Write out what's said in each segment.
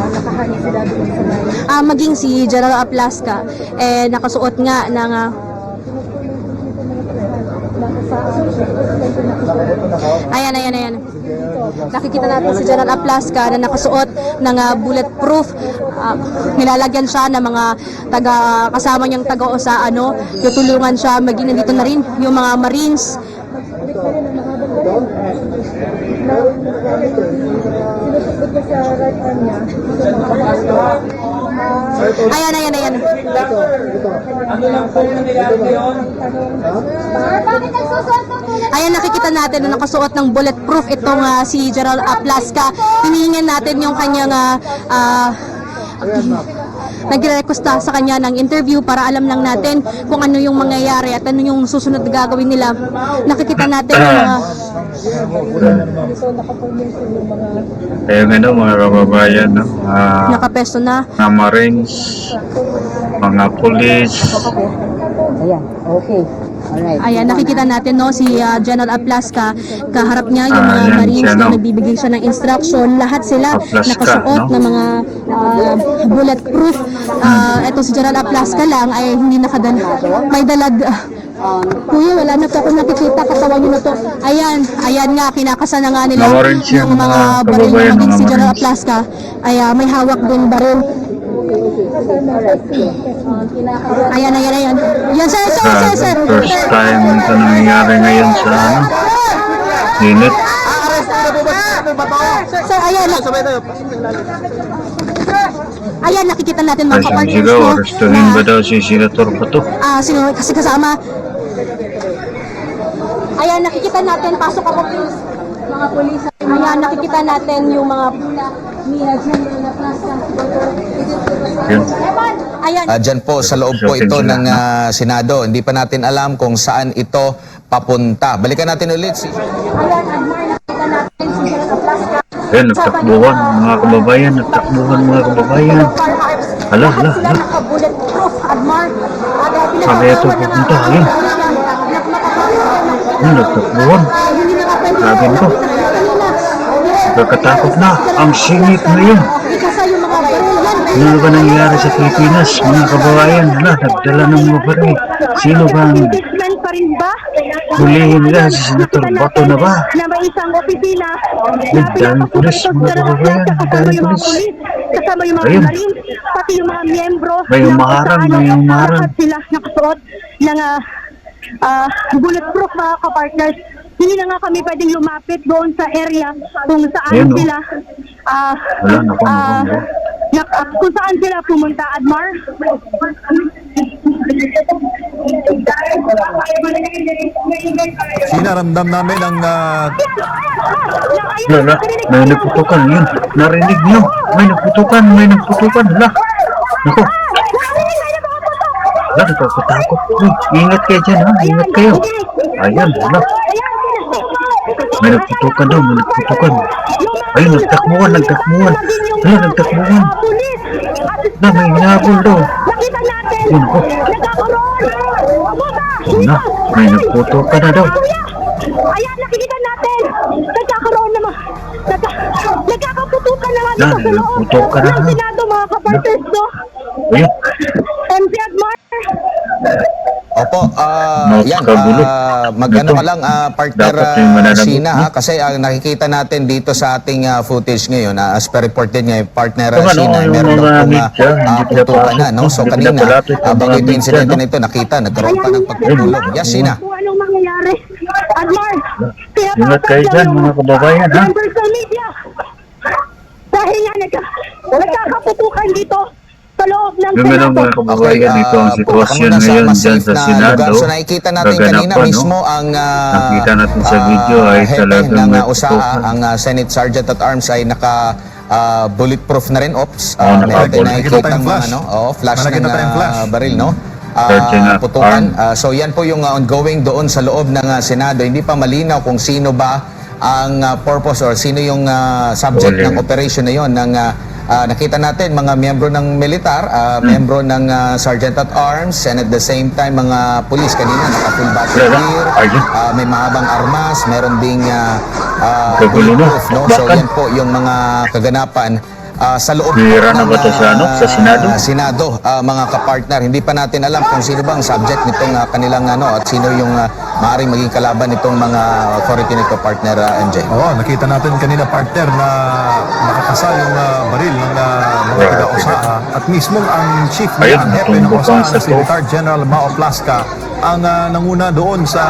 nakahani sila doon sa may... Maging si General Aplasca, nakasuot nga ng... Ayan. Nakikita natin si General Aplasca na nakasuot ng bulletproof. Nilalagyan siya ng mga kasama niyang taga-OSA, tutulungan siya, maging nandito na rin yung mga Marines. Ayan. Ayan, nakikita natin na nakasuot ng bulletproof itong si General Aplasca. Hinihingan natin yung kanyang nagre-request sa kanya ng interview para alam lang natin kung ano yung mangyayari at ano yung susunod na gagawin nila. Nakikita natin yung mga kababayan, nakapesto na mga Marines, mga Police. Ayan, okay. Alright. Ayan, nakikita natin si General Aplasca, kaharap niya yung mga Marines na nagbibigay siya ng instruction. Lahat sila nakasuot ng mga bulletproof. Ito si General Aplasca lang ay hindi nakadala. May dalag. Kuya, wala na po akong nakikita, katawan nyo na to. Ayan nga, kinakasa na nga nila yung mga baril na maging si General Aplasca ay may hawak din baril. Ayan. Yan, sir. First time ito nangyayari ngayon sa unit. Sir, ayan, nakikita natin mga Kasi kapartners siguro, mo restuhin ba daw si Senator Bato? sino kasi kasama. Ayan, nakikita natin, pasok ako please, mga polis. Ayan, nakikita natin yung mga ni General Aplasca. Yun. Ayan. Diyan po sa loob po ito ng Senado. Hindi pa natin alam kung saan ito papunta. Balikan natin ulit si... Ayan, Admar, nakita natin si General Aplasca. Ayan, nagtakbuhan mga kababayan. Hala. Sila naka-bulletproof, Admar. Sabi ito pupunta. Ayan, nagtakbuhan. Sabi nito. Nagkatakot na. Ang singit na yun. Ano ba nangyayari sa Pilipinas, mga kababayan? Nagdala ng mga baril. Sino ba ang hulihin nila? Si Senator Bato na ba? Na may isang opisina. Nagdalang pulis, mga kababayan. Nagdalang pulis. Kasama yung mga Marines, pati yung mga miyembro. May umaharang. Lahat sila nakasuot ng bulletproof, mga kapartners. Hindi na nga kami pwedeng lumapit doon sa area kung saan sila kung saan sila pumunta, Admar. Sinaramdam namin ang may nagputukan yun. Narinig nyo. May nagputukan. Hala. Naku. Nakakatakot. Ingat kayo dyan, ha? Ingat kayo. Ayan, hala. May nagputukan daw. Ayun, nagtakbuhan. Hala, nagtakbuhan. May hinabol daw. Yun ko. May nagputukan na daw. Ayan, nakikita natin. Nagkakaroon naman. Nagkakaputukan naman dito sa loob. Nagputukan na. Ng Senado, mga kapartners, no? Ayun. MC Admar. Opo, yan, mag-ano ka lang, partner Sheena, ha? Kasi nakikita natin dito sa ating footage ngayon, as per report din niya, partner Sheena, meron daw pong putukan na, no? So kanina, bago ito insidente na ito, nakita, nagkaroon pa ng pagpupulong. Yes, Sheena. Kung anong mangyayari, Admar, Ingat kayo dyan, mga kababayan, ha? members ng media. Dahil nga nagkakaputukan dito sa loob ng Gano'n Senado. mga kababayan, ito ang sitwasyon ngayon dyan sa Senado. So nakikita natin kanina mismo ang nakita natin sa video ay talagang ng USAA, ang Senate Sergeant at Arms ay naka bulletproof na rin, ops. Meron nakikita ng flash ng baril, no? Putukan. So yan po yung ongoing doon sa loob ng Senado. Hindi pa malinaw kung sino ba ang purpose or sino yung subject ng operation na yon ng nakita natin mga miyembro ng militar, miyembro ng Sergeant at Arms, and at the same time mga pulis kanina naka-full battle gear, may mahabang armas, meron ding bulletproof, no? So yan po yung mga kaganapan sa loob Bihira na ba to sa, sa Senado? Senado, mga kapartner. Hindi pa natin alam kung sino bang subject nitong kanilang at sino yung maaaring maging kalaban nitong mga authority nito, partner MJ. Oo, nakita natin kanina, partner, na nakakasa yung baril ng mga taga-OSAA at mismo ang chief Ayun, ng hepe ng natumbo pa OSAA, sa si Retired General Mao Plasca, ang nanguna doon sa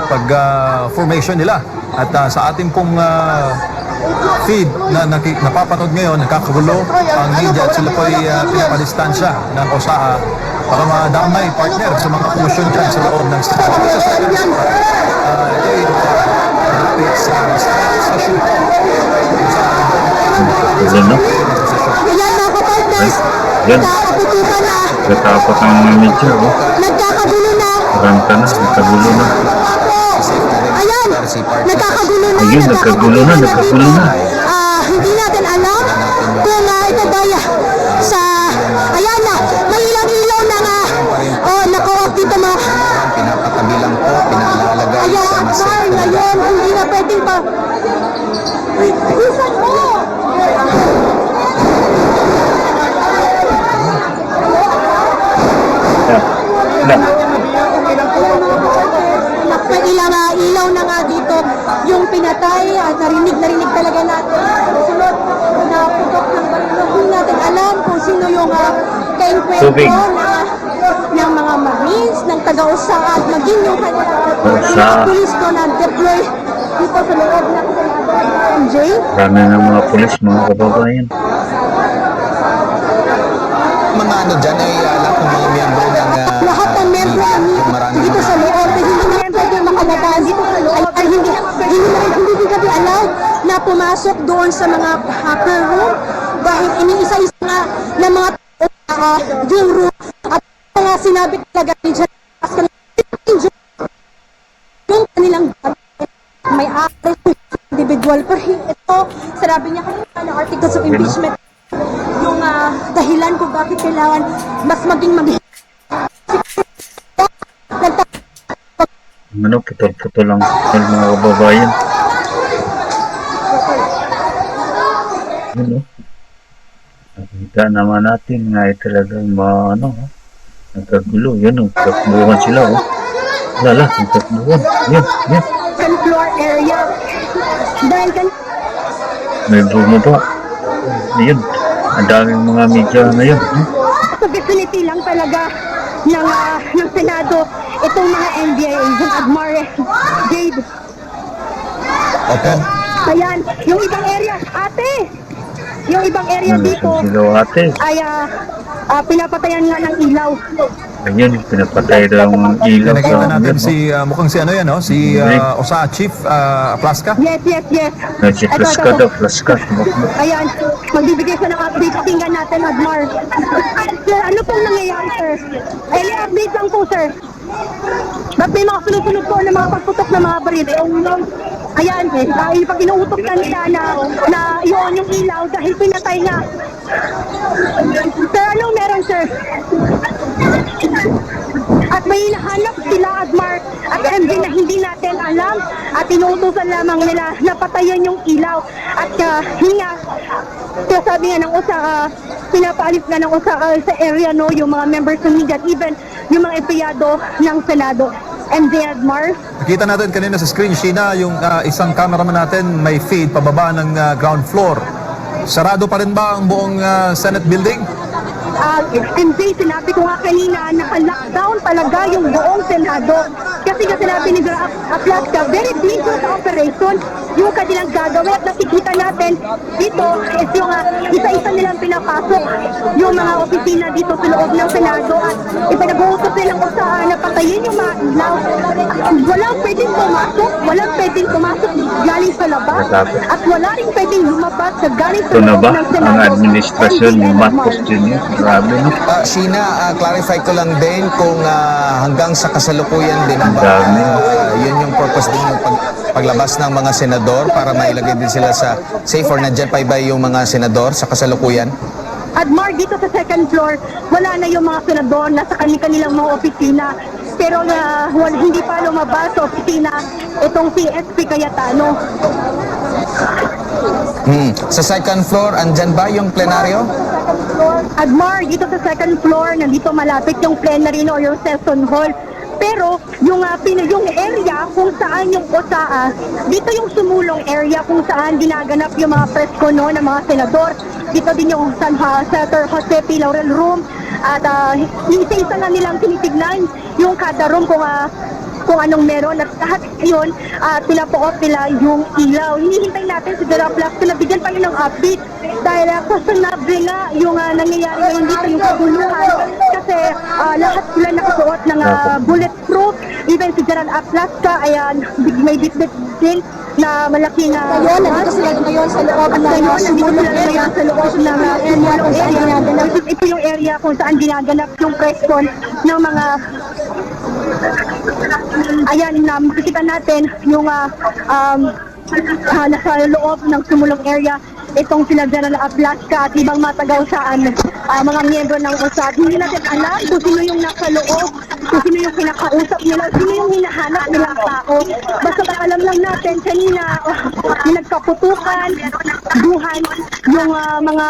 pag-formation nila. At sa ating pong feed na napapanood ngayon, nakakagulo ang media at sila po ay pinapadistansya ng OSAA para madamay, partner, sa mga commotion dyan sa loob ng station. Yan, no? Ayan mga kapartners, Yan. nakaputukan na, Katakot ang medyo, oh. nagkakagulo na. Karanta na, nagkagulo na. Ayan, nagkakagulo na. Ayun, nagkagulo na, nagkagulo na. Hindi natin alam kung ito ba sa, ayan na, may ilang ilaw na nga. Naka-off dito mga, Pinapatabi lang po, pinalalagay ayan, sa mas Akbar, ngayon, hindi na pwedeng pa. Isan mo! Na. May ilang ilaw na nga dito yung pinatay at narinig talaga natin. Sunod na putok ng barilo. Hindi natin alam kung sino yung kainkwentro Tubig. ng mga Marines, ng taga-USAA at maging yung kanilang USAA. pulis ko na deploy dito sa loob ng MJ. Marami ng mga pulis, mga kababayan. mga dyan ay lahat ng mga miyembro ng Lahat ng membro dito sa loob na hindi na pwede makalabas dito sa loob ay hindi kami allowed na pumasok doon sa mga hacker room dahil iniisa-isa nga ng mga yung room at mga sinabi talaga ni Jan yung kanilang may ari individual pero ito sinabi niya kanina ng articles of impeachment yung dahilan kung bakit kailangan mas maging Ano, putol-putol lang mga kababayan. Ano? Nakita naman natin nga talagang nagkagulo. Yan, takbuhan sila, oh. Lala, takbuhan. Yan. Second floor area. Dahil May bumaba. Yan. Ang daming mga media ngayon. sa vicinity lang talaga ng Senado itong mga NBI agent Admar Jade. Opo. Ayan, yung ibang area, yung ibang area dito Sila ate. ay pinapatayan nga ng ilaw. Ayun, pinapatay daw ang ilaw Nakita sa natin si, mukhang si ano yan, no? Si OSAA Chief Plasca. Yes. Si Flaska daw, Flaska. Ayan, magbibigay siya ng update. Pakinggan natin, Admar. Sir, ano pong nangyayari, sir? Any update lang po, sir. Ba't may mga sunod-sunod po na mga pagputok ng mga baril? Ayan, dahil pag inuutok na nila na iyon yung ilaw dahil pinatay nga. Sir, anong meron, sir? At may hinahanap sila, Admar at MJ, na hindi natin alam at inuutosan lamang nila na patayin yung ilaw. At sabi nga ng USAA, pinapaalis nga ng USAA sa area, no, yung mga members ng media at even yung mga empleyado ng Senado. MJ, Admar. Nakita natin kanina sa screen, Sheena, yung isang cameraman natin may feed pababa ng ground floor. Sarado pa rin ba ang buong Senate building? MJ, sinabi ko nga kanina, naka-lockdown talaga yung buong Senado. Kasi sinabi ni Plasca, very dangerous operation yung kanilang gagawin. At nakikita natin dito is yung isa-isa nilang pinapasok yung mga opisina dito sa loob ng Senado. At ipinag-uutos nilang usahan na patayin yung mga ilaw. Walang pwedeng pumasok galing sa labas. At wala rin pwedeng lumabas sa galing sa Ito na loob ba ng Senado. ang administrasyon ni Marcos Jr.? Grabe, no? Sheena, clarify ko lang din kung hanggang sa kasalukuyan din ba Dami. yun yung purpose din ng paglabas ng mga senador para mailagay din sila sa safe or nandyan pa iba yung mga senador sa kasalukuyan? Admar, dito sa second floor, wala na yung mga senador na sa kanilang mga opisina. Pero hindi pa lumabas sa opisina itong si SP Cayetano. Sa second floor, andyan ba yung plenaryo? Admar, dito sa second floor, nandito malapit yung plenary o yung session hall. Pero yung yung area kung saan yung OSAA, dito yung sumulong area kung saan ginaganap yung mga presko ng mga senador. Dito din yung Senator Jose P. Laurel Room. At isa-isa na nilang tinitignan yung kada room kung anong meron. At lahat yun, pinapo-off nila yung ilaw. Hinihintay natin si General Plasco na bigyan pa yun ng update. Dahil sasanabi nga yung nangyayari ngayon dito, yung kaguluhan. Kasi lahat sila nakasuot ng bulletproof. Even si General Plasco ay may bitbit din na malaking Nandito sila ngayon sa loob ng area sa loob ng area. Ito yung area kung saan ginaganap yung press con ng mga ayan, makikita natin yung nasa loob ng sumulong area itong sila General Ablasca at ibang matagaw-saan mga miyembro ng USAID. Hindi natin alam kung sino yung nasa loob, kung sino yung kinakausap nila, sino yung hinahanap nilang tao. Basta alam lang natin kanina nagkaputukan, duhan yung mga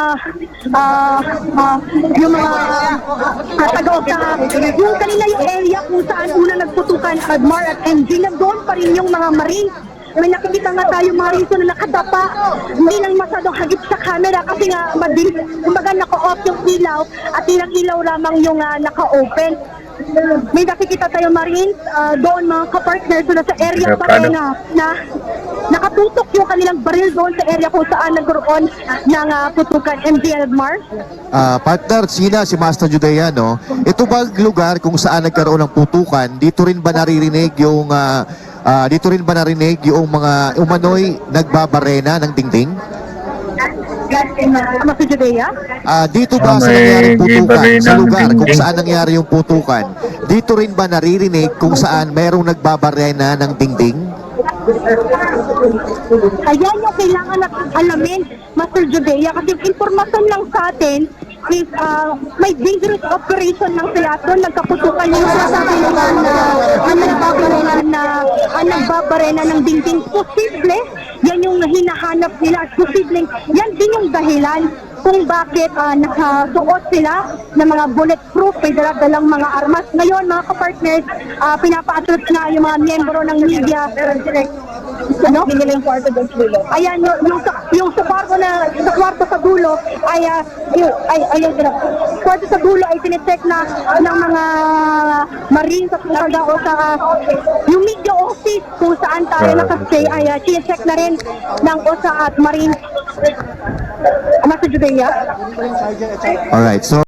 tagaw-saan. Yung kanina yung area kung saan una nagputukan Admar at MG, doon pa rin yung mga Marines. May nakikita nga tayo mga reason na nakadapa, hindi lang masyadong hagip sa camera kasi nga madilim, kumbaga naka-off yung ilaw at ilang ilaw lamang yung naka-open. May nakikita tayo Marines, doon mga kapartners na sa area pa rin na nakatutok yung kanilang baril doon sa area kung saan nagkaroon ng putukan. MJ Admar? Partner, sina si Master Judea, no? Ito ba lugar kung saan nagkaroon ng putukan, dito rin ba naririnig yung mga umano'y nagbabarena ng dingding? Master Judea? Dito ba sa nangyaring putukan, sa lugar kung saan nangyari yung putukan, dito rin ba naririnig kung saan merong nagbabarena ng dingding? Ayan yung kailangan natin alamin, Master Judea, kasi yung informasyon lang sa atin is may dangerous operation ng teatro, nagkaputukan yung sasabi nila na nagbabarena ng dingding. Posible, yan yung hinahanap nila. Posible, yan din yung dahilan kung bakit nakasuot sila ng mga bulletproof, may dalang mga armas. Ngayon, mga kapartners, pinapa-attract na yung mga miyembro ng media. Ano? Ayan, yung sa kwarto sa dulo ay kwarto sa dulo ay tinicheck na ng mga Marines at o sa yung media office kung saan tayo nakastay ay check na rin ng OSA at Marines. Master Judea? Alright, so